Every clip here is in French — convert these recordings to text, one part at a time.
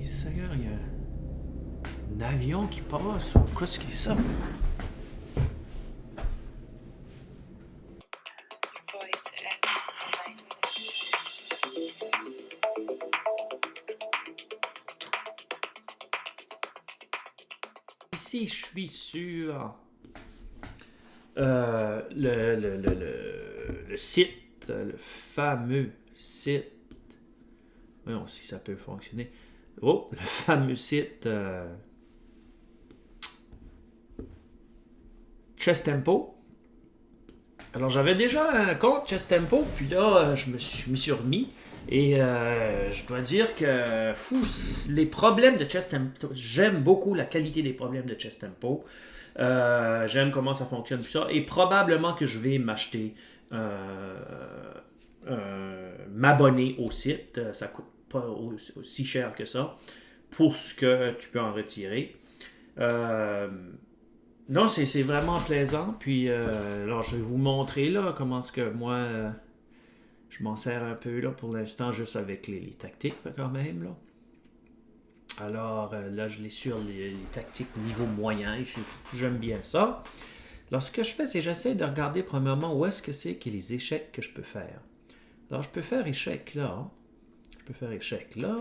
Seigneur, il y a un avion qui passe ou qu'est-ce que c'est ça? Ici, je suis sur le site, le fameux site. Voyons si ça peut fonctionner. Oh, le fameux site Chess Tempo. Alors, j'avais déjà un compte Chess Tempo, puis là, je m'y suis remis. Et je dois dire que les problèmes de Chess Tempo, j'aime beaucoup la qualité des problèmes de Chess Tempo. J'aime comment ça fonctionne, tout ça. Et probablement que je vais m'acheter, m'abonner au site. Ça coûte pas aussi cher que ça pour ce que tu peux en retirer. Non, c'est vraiment plaisant. Puis, alors, je vais vous montrer là comment est-ce que moi, je m'en sers un peu là pour l'instant, juste avec les tactiques quand même. Là. Alors, là, je l'ai sur les tactiques niveau moyen. J'aime bien ça. Alors, ce que je fais, c'est que j'essaie de regarder premièrement où est-ce que c'est qu'il y a les échecs que je peux faire. Alors, je peux faire échec là. Je peux faire échec là.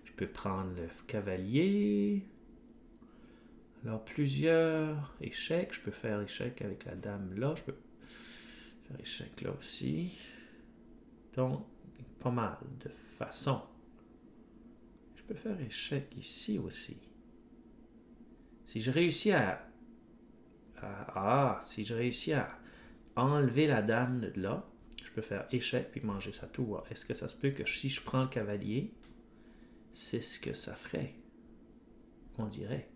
Je peux prendre le cavalier. Alors, plusieurs échecs. Je peux faire échec avec la dame là. Je peux faire échec là aussi. Donc, pas mal de façons. Je peux faire échec ici aussi. Si je réussis si je réussis à enlever la dame de là, je peux faire échec puis manger sa tour. Est-ce que ça se peut que si je prends le cavalier, c'est ce que ça ferait? On dirait.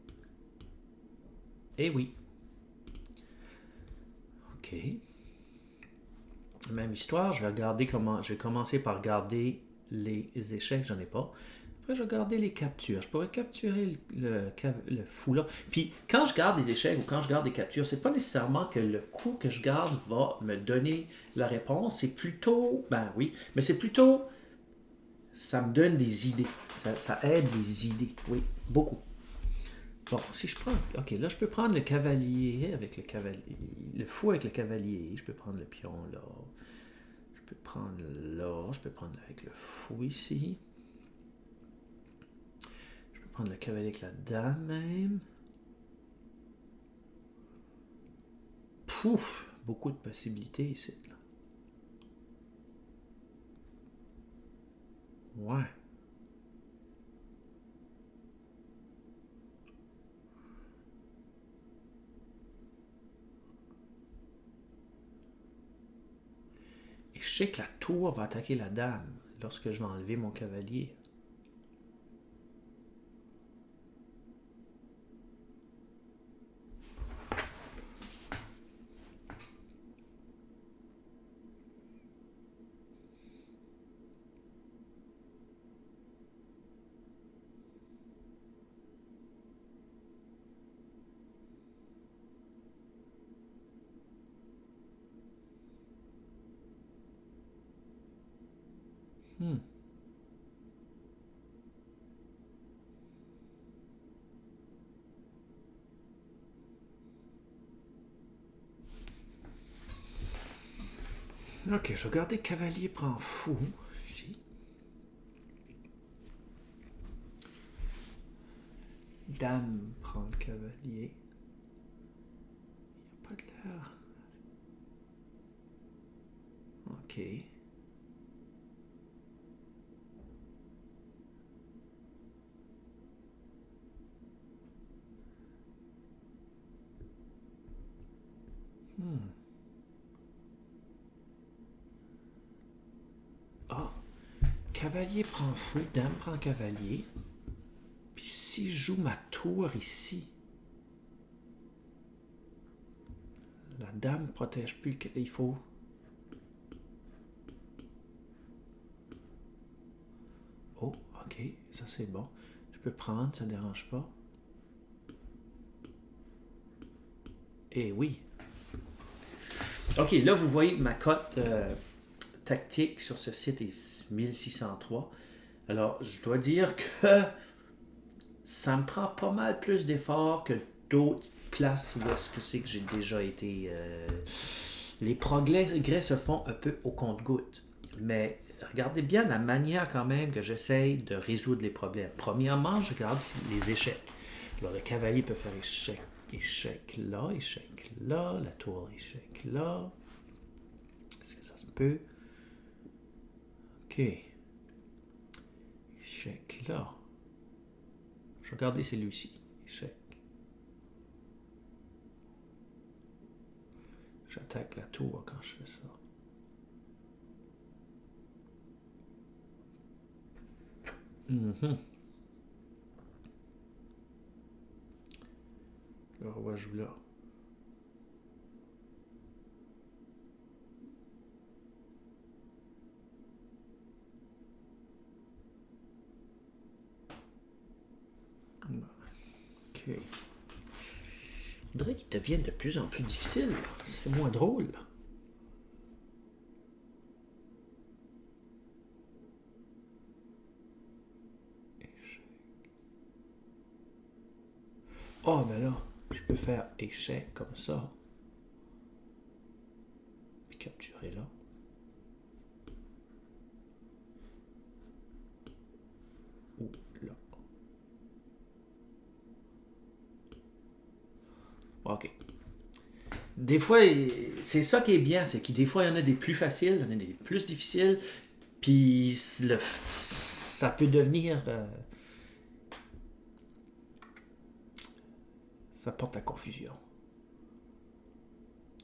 Eh oui. OK. Même histoire, je vais commencer par regarder les échecs, j'en ai pas. Après, je vais regarder les captures. Je pourrais capturer le fou là. Puis, quand je garde des échecs ou quand je garde des captures, c'est pas nécessairement que le coup que je garde va me donner la réponse. C'est plutôt, ben oui, mais c'est plutôt, ça me donne des idées. Ça aide les idées, oui, beaucoup. Bon, si je prends, ok, là je peux prendre le cavalier avec le cavalier, le fou avec le cavalier. Je peux prendre le pion là. Je peux prendre là. Je peux prendre avec le fou ici. Prendre le cavalier avec la dame même. Pouf! Beaucoup de possibilités ici. Là. Ouais. Et je sais que la tour va attaquer la dame lorsque je vais enlever mon cavalier. Ok, je vais regarder cavalier prend fou. Ici. Dame prend le cavalier. Il n'y a pas de l'air. Ok. Ah. Cavalier prend fou, dame prend cavalier. Puis si je joue ma tour ici, la dame protège plus. Il faut. Oh, ok, ça c'est bon. Je peux prendre, ça ne dérange pas. Eh oui. Ok, là vous voyez ma cote tactique sur ce site est 1603. Alors, je dois dire que ça me prend pas mal plus d'efforts que d'autres places où est-ce que c'est que j'ai déjà été. Les progrès se font un peu au compte-gouttes. Mais regardez bien la manière quand même que j'essaye de résoudre les problèmes. Premièrement, je regarde les échecs. Alors, le cavalier peut faire échec, échec là, la tour échec là. Est-ce que ça se peut? Ok. Échec là. Je vais regarder celui-ci. Échec. J'attaque la tour quand je fais ça. Le roi joue là. Ok. Il faudrait qu'il devienne de plus en plus difficile. C'est moins drôle. Oh, ben là, je peux faire échec comme ça. Puis capturer là. Ou là. Ok. Des fois, c'est ça qui est bien, c'est que des fois, il y en a des plus faciles, il y en a des plus difficiles, puis ça peut devenir... ça porte à confusion.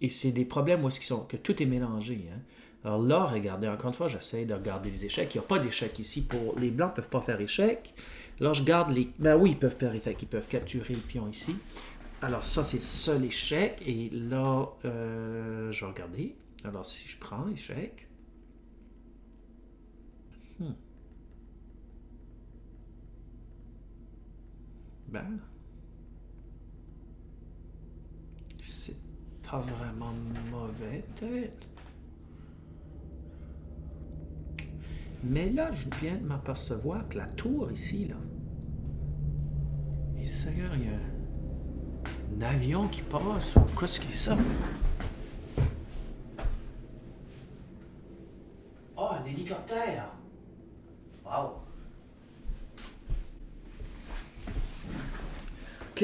Et c'est des problèmes où que tout est mélangé. Hein. Alors là, regardez, encore une fois, j'essaie de regarder les échecs. Il n'y a pas d'échec ici. Pour les blancs ne peuvent pas faire échec. Alors je garde les... Ben oui, ils peuvent faire échec. Ils peuvent capturer le pion ici. Alors ça, c'est ça l'échec. Et là, je vais regarder. Alors si je prends échec... Ben... C'est pas vraiment mauvais, peut-être. Mais là, je viens de m'apercevoir que la tour ici, là... Et Seigneur, il y a un avion qui passe. Qu'est-ce que c'est ça? Oh, un hélicoptère! Wow! Ok.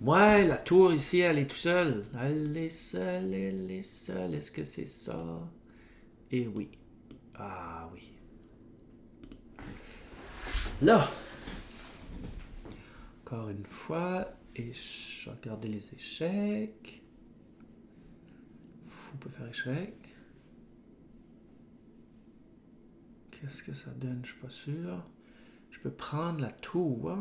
Ouais, la tour ici, elle est tout seule. Elle est seule, elle est seule. Est-ce que c'est ça? Eh oui. Ah oui. Là! Encore une fois. Et je vais regarder les échecs. Fou peut faire échec. Qu'est-ce que ça donne? Je suis pas sûr. Je peux prendre la tour.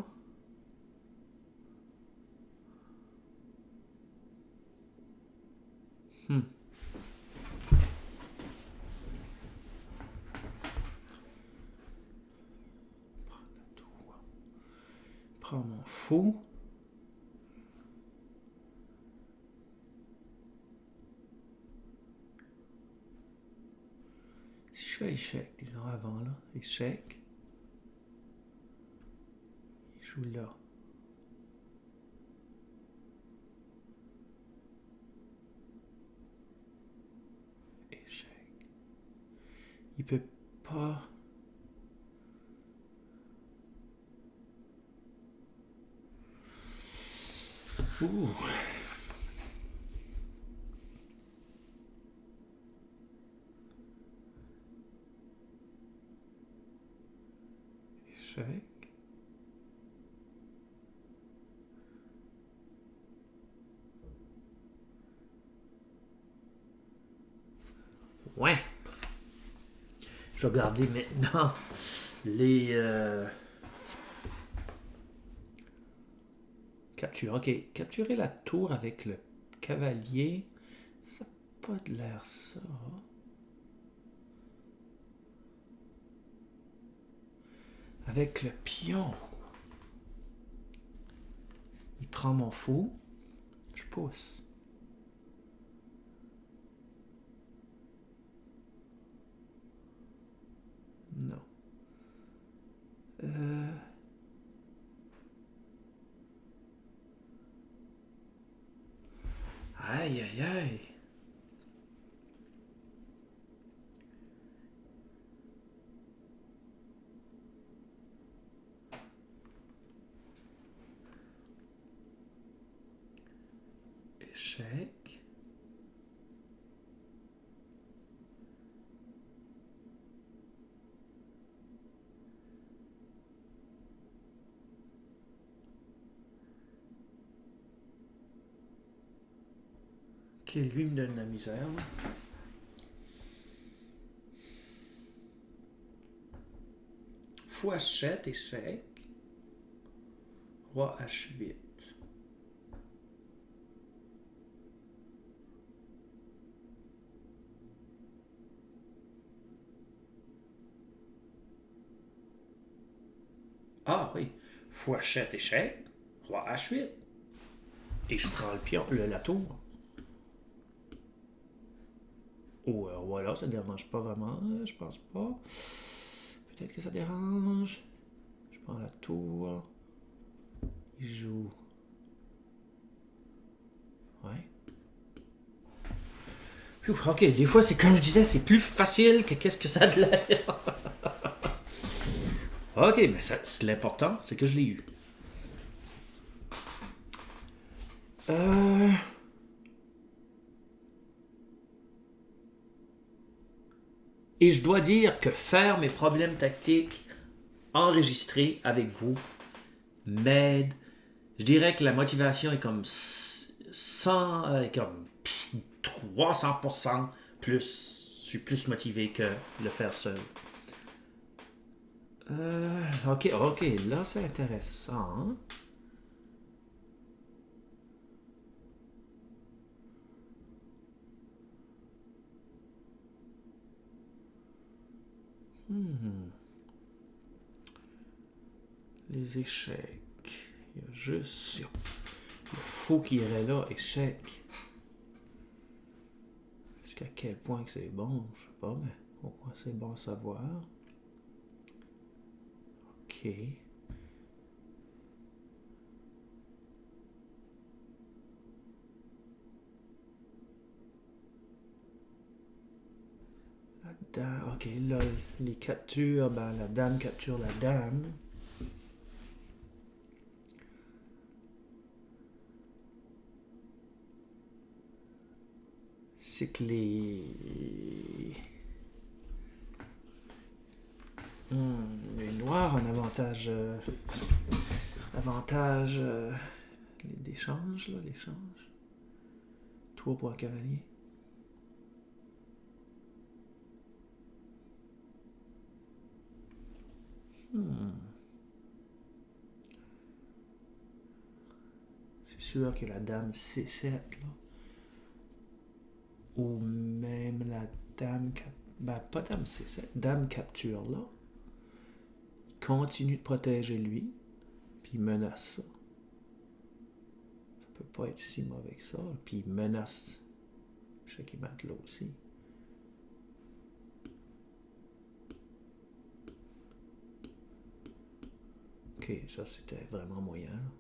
Prends mon fou. Si je fais échec, disons avant là, échec. Il joue là. Échec. Il peut pas. Ouh. Échec. Ouais. Je vais regarder maintenant les capture. Ok, capturer la tour avec le cavalier, ça n'a pas de l'air ça. Avec le pion. Il prend mon fou. Je pousse. Non. Ok, lui me donne la misère. Là. Fois 7, échec. Roi H8. Ah oui. Fois 7, échec. Roi H8. Et je prends le pion, la tour. Oh, voilà, ça ne dérange pas vraiment, je pense pas. Peut-être que ça dérange. Je prends la tour. Il joue. Ouais. Ok, des fois, c'est comme je disais, c'est plus facile que qu'est-ce que ça a de l'air. Ok, mais l'important, c'est que je l'ai eu. Et je dois dire que faire mes problèmes tactiques enregistrés avec vous m'aide. Je dirais que la motivation est comme 100, comme 300% plus. Je suis plus motivé que le faire seul. Ok, là c'est intéressant. Hein? Les échecs. Il y a juste. Le fou qui irait là, échec. Jusqu'à quel point que c'est bon, je sais pas, mais au moins c'est bon à savoir. Ok. La dame. Ok, là, les captures, ben la dame capture la dame. C'est que les noirs ont un avantage. Avantage. L'échange, là, l'échange. 3 pour un cavalier. C'est sûr que la dame C7, là. Ou même la dame. Ben, pas dame C7, dame capture, là. Il continue de protéger lui. Puis il menace ça. Ça peut pas être si mauvais que ça. Puis il menace checkmate là aussi. Ok, ça c'était vraiment moyen. Là.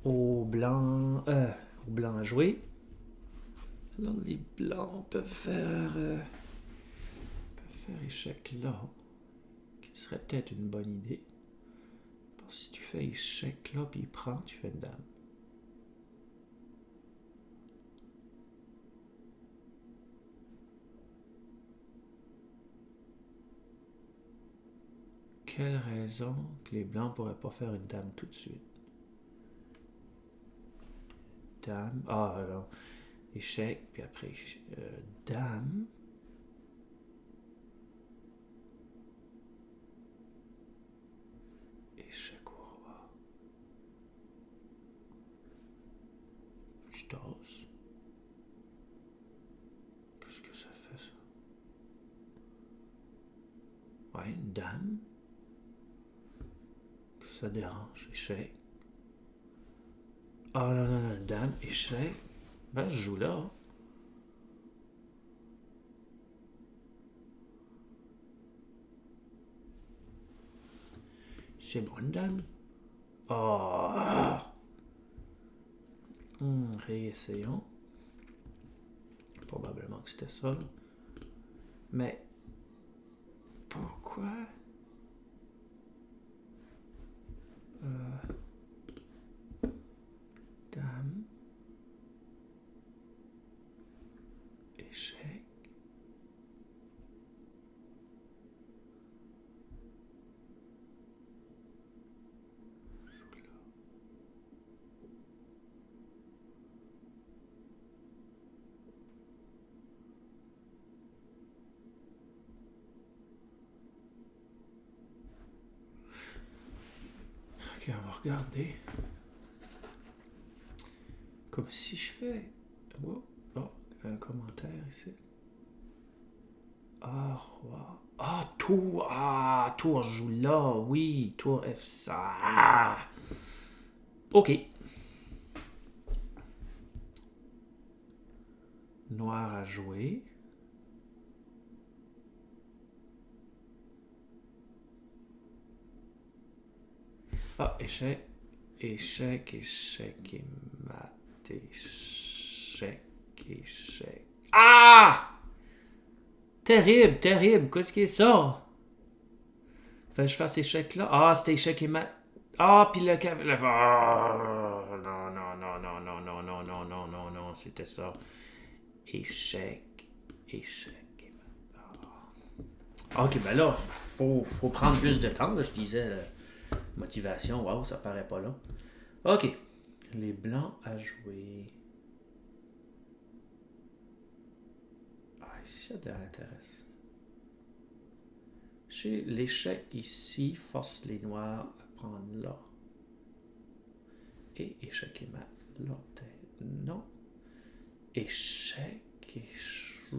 Au blanc à jouer. Alors les blancs peuvent faire échec là. Qui serait peut-être une bonne idée. Parce que si tu fais échec là puis il prend, tu fais une dame. Quelle raison que les blancs pourraient pas faire une dame tout de suite? Dame. Ah alors. Échec, puis après dame. Échec au roi. Tu tasses. Qu'est-ce que ça fait ça? Ouais, une dame. Ça dérange. Échec. Ah non, non, non, dame, échec. Ben, je joue là. C'est bon, une dame. Oh! Réessayons. Probablement que c'était ça. Mais pourquoi? Dame. Échec. regardez. Comme si je fais... Oh, un commentaire ici. Ah, wow. Ah, tour. Ah, tour joue là. Oui, tour F5. Ah. OK. Noir à jouer. Ah, échec. Échec, échec et mat. Échec, échec. Ah! Terrible, terrible. Qu'est-ce qui est ça? Fait que je fasse échec là. Ah, c'était échec et mat. Ah, puis le... Ah, non, non, non, non, non, non, non, non, non, non, non, c'était ça. Échec, échec et mat. Ah. Ok, ben là, faut prendre plus de temps. Là, je disais, motivation, waouh, ça paraît pas là. Ok, les blancs à jouer. Ah, ici, ça a de l'intéressant. Chez l'échec ici, force les noirs à prendre là. Et échec et mat. Là, non. Échec, échec,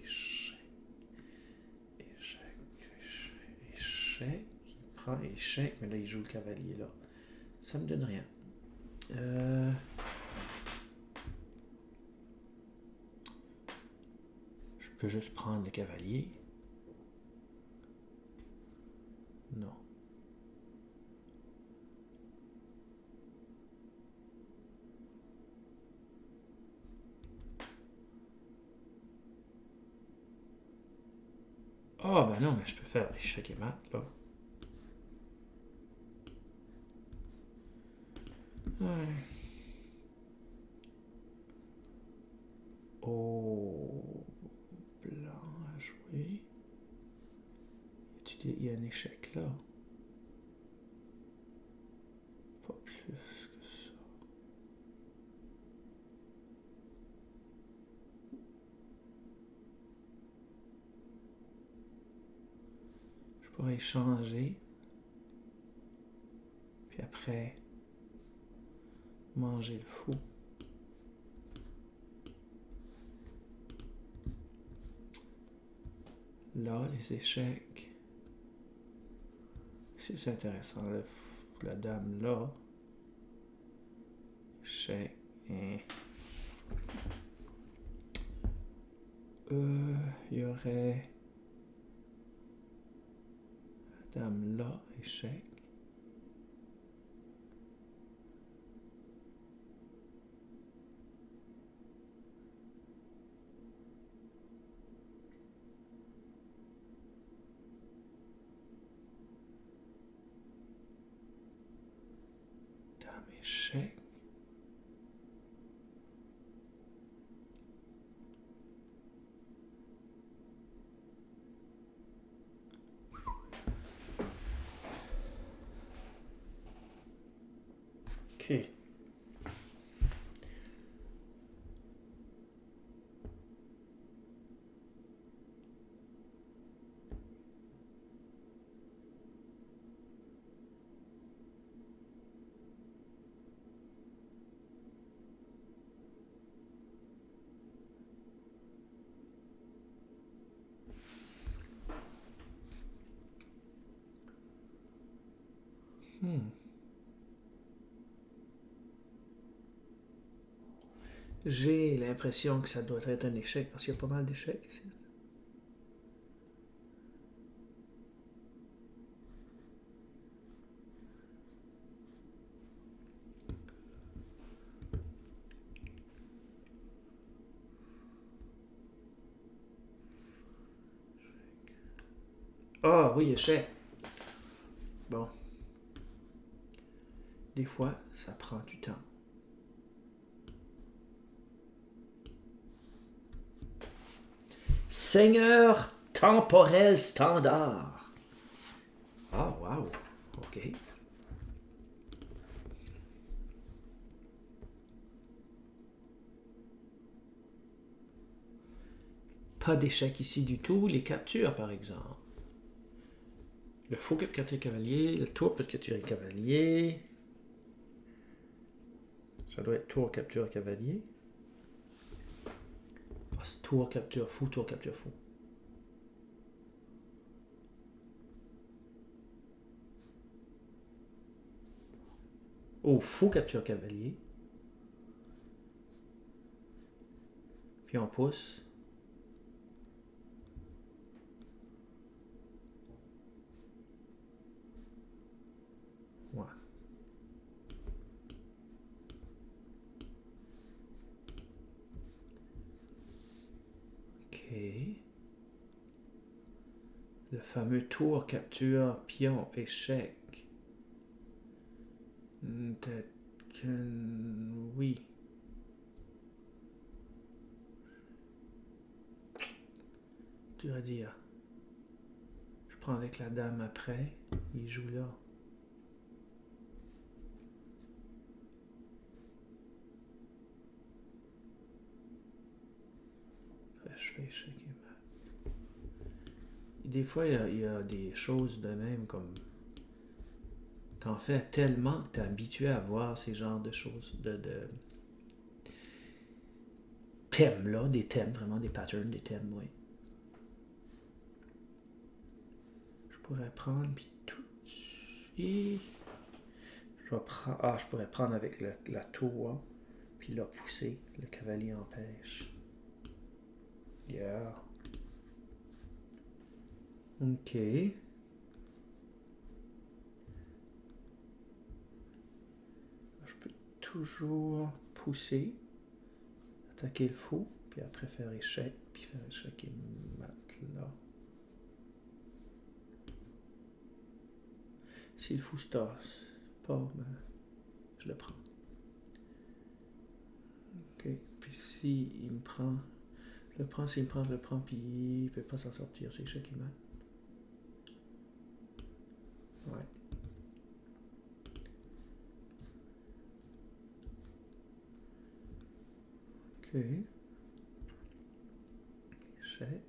échec, échec, échec. Il prend échec, mais là, il joue le cavalier là. Ça me donne rien. Je peux juste prendre le cavalier. Non. Ah, ben non, mais je peux faire échec et mat, là. Ouais. Oh, blanc à jouer. Il y a un échec là. Pas plus que ça. Je pourrais échanger. Puis après, manger le fou. Là, les échecs. C'est intéressant. La dame là. Échec. Il y aurait la dame là. Échec. Échec. Ok. J'ai l'impression que ça doit être un échec parce qu'il y a pas mal d'échecs ici. Ah oui, échec. Bon. Des fois, ça prend du temps. Seigneur temporel standard. Ah, wow. OK. Pas d'échec ici du tout. Les captures, par exemple. Le faux capture cavalier, le tour peut capturer cavalier. Ça doit être tour capture cavalier. Ah, c'est tour capture fou, tour capture fou. Oh, fou capture cavalier. Puis on pousse. Ouais. Ok. Le fameux tour capture pion échec. Peut-être que... Oui. Dur à dire. Je prends avec la dame après. Il joue là. Après, je fais échec et mat. Des fois, il y a des choses de même comme... T'en fais tellement que t'es habitué à voir ces genres de choses, de thèmes là, des thèmes, vraiment des patterns, des thèmes, oui. Je pourrais prendre, puis tout de suite... Je pourrais prendre avec la tour, puis là pousser. Le cavalier empêche. Yeah. Ok. Je peux toujours pousser, attaquer le fou, puis après faire échec, puis faire échec et mat là. Si le fou se tasse pas, ben, je le prends. Ok. Puis si il me prend, je le prends, s'il me prend, je le prends, puis il peut pas s'en sortir, c'est échec et mat. Ouais. Ok. Échec.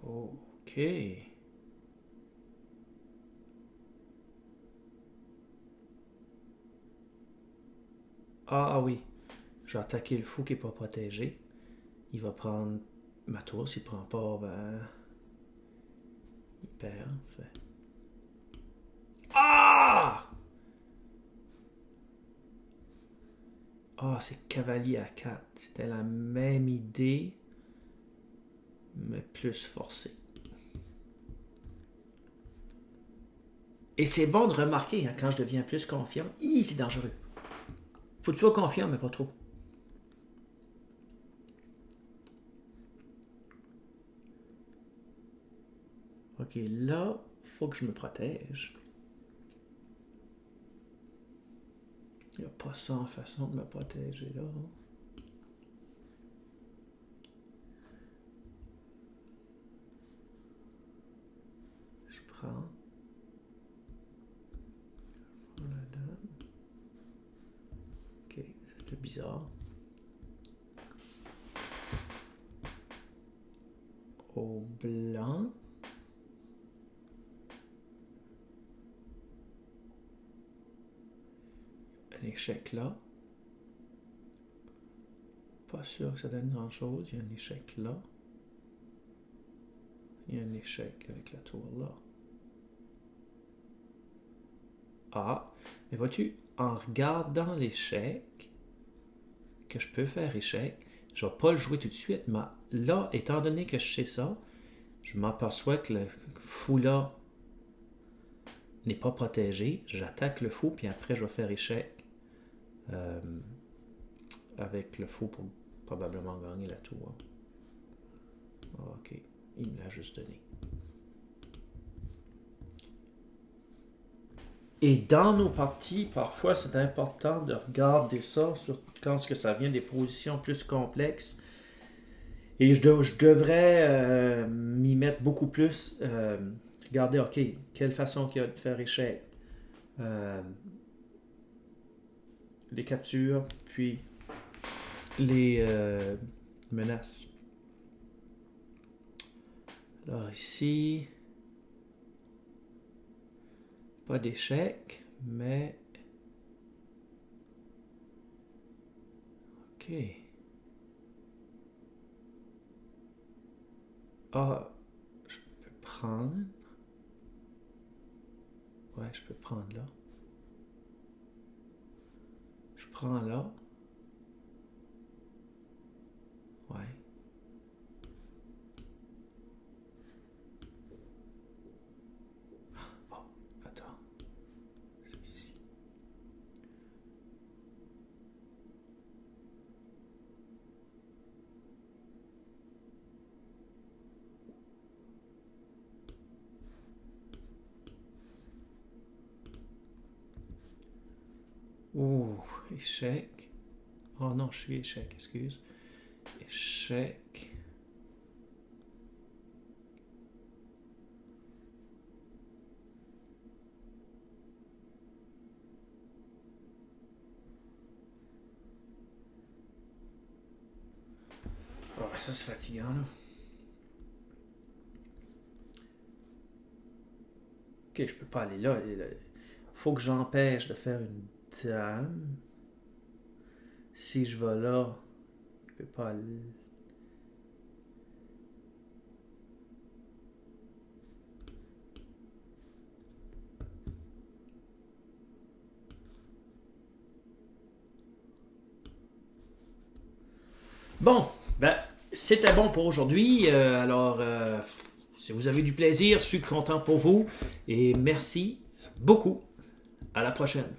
Ok. Ah oui. J'ai attaqué le fou qui n'est pas protégé. Il va prendre ma tour. S'il prend pas, ben... il perd. Fait. Ah! Ah, c'est cavalier à 4. C'était la même idée, mais plus forcé. Et c'est bon de remarquer, hein, quand je deviens plus confiant, c'est dangereux. Faut que tu sois confiant, mais pas trop. Ok, là, faut que je me protège. Il n'y a pas 100 façons de me protéger là. Je prends. La dame. Ok, c'était bizarre. Au blanc. Un échec là. Pas sûr que ça donne grand chose. Il y a un échec là. Il y a un échec avec la tour là. Ah, mais vois-tu, en regardant l'échec, que je peux faire échec, je ne vais pas le jouer tout de suite, mais là, étant donné que je sais ça, je m'aperçois que le fou là n'est pas protégé. J'attaque le fou, puis après, je vais faire échec avec le fou pour probablement gagner la tour. Ok, il me l'a juste donné. Et dans nos parties, parfois, c'est important de regarder ça, quand ça vient des positions plus complexes. Et je devrais m'y mettre beaucoup plus. Regarder, OK, quelle façon qu'il y a de faire échec. Euh, les captures, puis les menaces. Alors ici, pas d'échec, mais... OK. Ah, je peux prendre. Ouais, je peux prendre là. Je prends là. Ouais. Oh, attends. C'est ici. Ouh, échec. Oh non, je suis échec, excuse. Échec. Oh, ça c'est fatigant là. Ok, je peux pas aller là. Faut que j'empêche de faire une dame. Si je vais là, je peux pas aller. Bon, ben, c'était bon pour aujourd'hui. Si vous avez du plaisir, je suis content pour vous. Et merci beaucoup. À la prochaine.